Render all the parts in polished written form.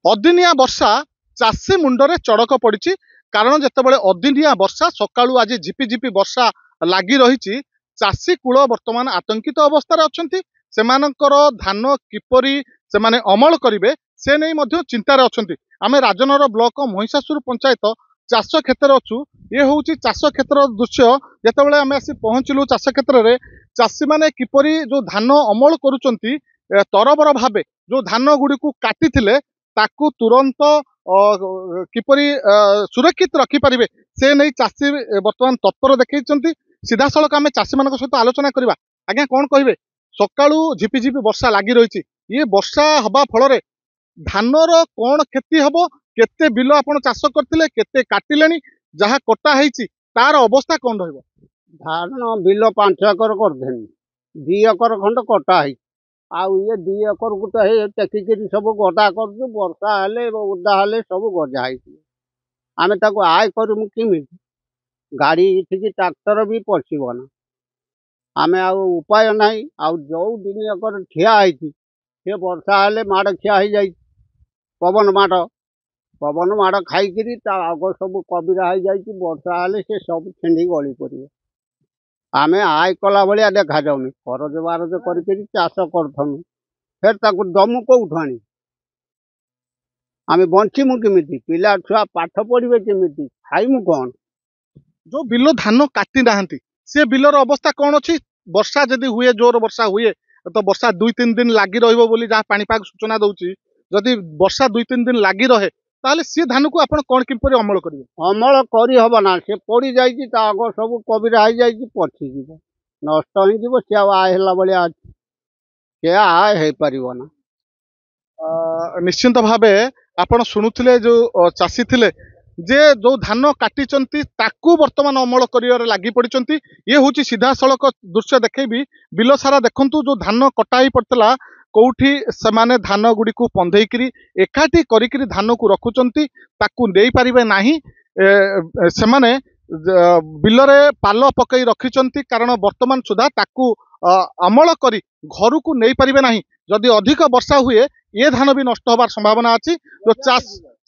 अदिनिया वर्षा चाषी मुंडरे चड़क पड़ी। कारण जितेबाला अदिनिया वर्षा सकाळू आज झिपिझिपि वर्षा लगी रही चाषी कूल बर्तमान आतंकित अवस्था अच्छा धान किपरि से अमल करेंगे से नहीं चिंतार अच्छा आम राजनगर ब्लॉक महिषासुर पंचायत चाष क्षेत्र अच्छु। ये हूँ चाष क्षेत्र दृश्य जितेबाला आम आसी पहुँचलु चाष क्षेत्र में चाषी मैंने किपरि जो धान अमल करुँच तरबर भावे जो धान गुड़ी काटी ताकू तुरंत किपरि सुरक्षित रखिपारे से नहीं चाषी बर्तमान तत्पर देखते। सीधा सड़क आम चाषी मान सहित आलोचना करवा। आज्ञा कौन कहे सकाळू झिपिझिपि वर्षा लगी रही ये वर्षा हवा फल धानर कौन क्षति हम केते बिल आप चाष करते केते काटिले जहाँ कटा तार अवस्था कौन रही धान बिल 5 एकर कर 2 एकर खंड कटा है आउ ये 2 एकर गुटे टेकिकी सब गदा कर वर्षा हेले ओदा हेले सब गजा आम ताको आय करमु किमी गाड़ी ठीक ट्रैक्टर भी पशना आम उपाय ना आउ जो 2 एकर ठिया है वर्षा हेले माड़ खिया हो जाए पवन माड़ खाई आग सब कबिरा हो जाए वर्षा हेले से सब छेड़ी गली पड़े आम आय कला भाया देखा जाऊनी खरज बारज कर चाष करथनु फिर ताकू दमु कौठ आनी आम बंचीमु केमी पिला छुआ पाठ पढ़े केमी खाइमु कौन जो बिल धान काटी ना सी बिलर अवस्था कौन अच्छी वर्षा जदि हुए जोर वर्षा हुए तो वर्षा 2-3 दिन लगी रहा पाणीपाग सूचना दूसरी जदि वर्षा 2-3 दिन लगी रहे ताहले सी धान को आप कौन किपर अमल करेंगे अमल करहबना से पड़ जाए आग सब कबिरा हो जाए पचिज नष्ट हो सी आय भाया सी आय हो पारना निश्चिंत भावे आपण शुणुले जो चाषी थिले जे जो धान काटी वर्तमान अमल कर लगी पड़ी ये हूँ सीधा सड़क दृश्य देखेबी बिल सारा देखु जो धान कटा पड़ता कौटी से धान गुड़ी को पंधेकरी एकाठी करी धान को रखुंट नहीं पारे ना से बिलरे पाल पकई रखी कारण वर्तमान सुधा ताकू अमल करी घर को नहीं पारे ना जदि अधिक वर्षा हुए ये धान भी नष्ट होबार संभावना अच्छी तो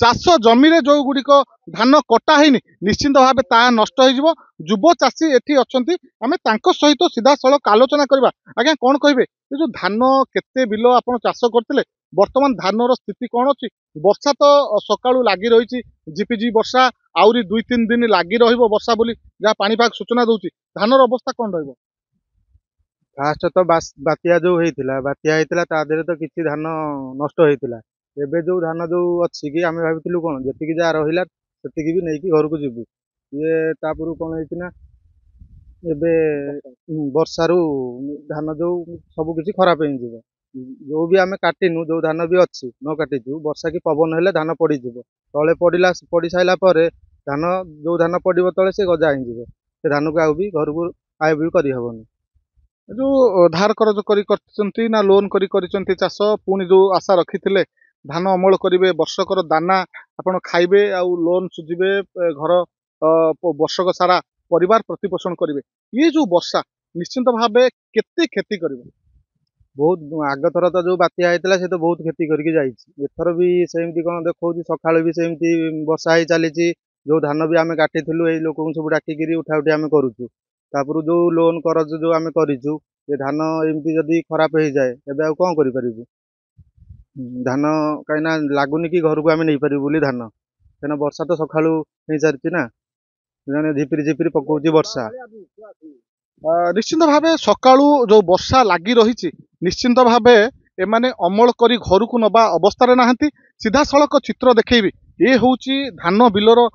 चाष जमी जो गुड़िक धान कटा है निश्चिंत भाव ता नष्ट हो युव चाषी एटी अच्छा आम सहित सीधा सड़क आलोचना करवा। आज्ञा कौन कहे जो धान केते बिल आप चाष करते वर्तमान धानर स्थिति कौन अच्छी वर्षा तो सकाळू लगी रही झिपिझिपि वर्षा आउरी 2-3 दिन लगी वर्षा बोली जहाँ पाणीपाग सूचना दूसरी धानर अवस्था कौन रही फास्ट तो बात्या जो होता बात्या होता ता देहरे तो किसी धान नष्ट होता एबे जो धान जो अच्छी कि आम भाविलु कौन जी जहाँ रहा से भी नहीं घर को जीवु ये तापूर्व कौन होना एबे वर्षारू धान जो सब किसी खराब हो जो भी आम काटिनु जो धान भी अच्छी न काटिचु वर्षा की पवन हेले धान पड़ीज तले पड़ सारा धान जो धान पड़ो तले से गजा हो धान को आउ भी घर को आय भी करहबनी जो धार करज करी ना लोन करी चाष पुणी जो आशा रखी धान अमल करेंगे वर्षकर दाना आपण खाइबे आउ लोन सुझे घर वर्षक सारा परिवार प्रतिपोषण करेंगे ये जो वर्षा निश्चिंत भाव केते क्षति कर बहुत आग थर तो जो बात्या होता से तो बहुत क्षति करके जाइए भी सेमती कौन देखा सका भी सेमती वर्षा ही चली जो धान भी आम काटी ये लोक सब डाकिकी उठा उठी आम करुचु तापर जो लोन करज जो आम करूँ ये धान एमती जदि खराब हो जाए एबे आउ कौन करूँ धान कहीं लगुनि कि घर को आम नहीं पारू बोली धान कहीं वर्षा तो सका हो सारी ना झिपिरी झिपिरी पकाउची वर्षा निश्चिंत भाव सकाळू जो वर्षा लगी रही निश्चिंत भाव एमाने अमल करी घर को नबा अवस्था नहांती सीधा सड़क चित्र देखी ये हूँ धान बिलर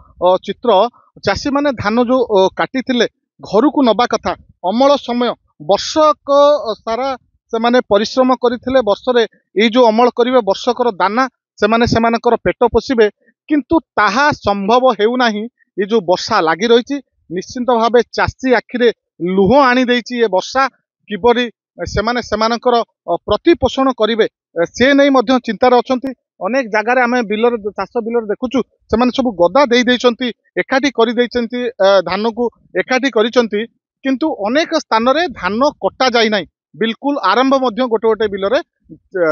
चित्र चाषी माने धान जो काटी घर को नबा कथा अमल समय वर्षक सारा से माने परिश्रम करथिले वर्षरे ये जो अमल करिवे वर्षकर दाना से माने सेमानकर पेट पोषिबे किंतु ताहा संभव हेउ नाही ये जो वर्षा लगी रही निश्चिंत भाव चाषी आखिरे लुह आनी देछि ये वर्षा किपरि सेमाने सेमानकर प्रतिपोषण करिवे से नहीं मध्य चिंतार अछंती अनेक जगार आम बिलर चाष बिलर देखुचु से सब गदा दे देइछंती एकाठी करि देइछंती धान को एकाठी करिछंती किंतु अनेक स्थान रे धान कटा जाई नाही बिल्कुल आरंभ मध्य गोटे गोटे बिलरे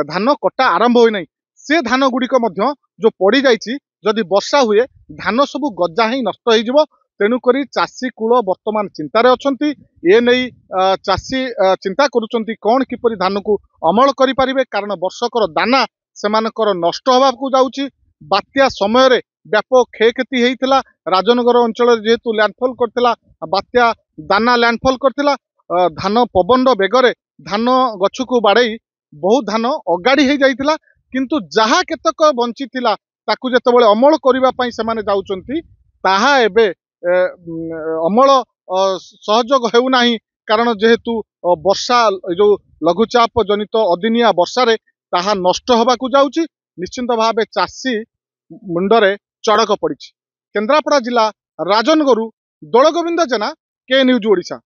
धान कटा आरंभ होई नाही से धान गुड़िक जो पड़ जाइछि जदि वर्षा हुए धान सब गजा ही नष्ट हो तेणुकरी चाषी कूल वर्तमान चिंतार अछंती ए नहीं चाषी चिंता करुचंती कौन किपरि धान को अमल करि परिबे कारण वर्षकर दाना सेमानकर नष्ट होबाकू जाउछि। बात्या समय रे व्यापक क्षयक्षति होइतिला राजनगर अंचल जेहेतु लैंडफॉल करथिला बात्या दाना लैंडफॉल करथिला धान पवन बेगरे धान गछ को बाड़ई बहुत धान अगाड़ी हो जाइतिला किंतु जहा केतक बंची थिला ताकू जेतेबेले अमल करिबा पई सेमाने जाउचंती ताहा एबे अमल सहयोग हेउ नाही कारण जेहेतु वर्षा जो लघुचाप जनित अदिनिया वर्षा रे ताहा नष्ट होबाकू जाउची निश्चिंत भावे चाषी मुंडरे चड़क पड़ी। केन्द्रापड़ा जिला राजनगरु दोलगोविंद जेना के न्यूज ओडिशा।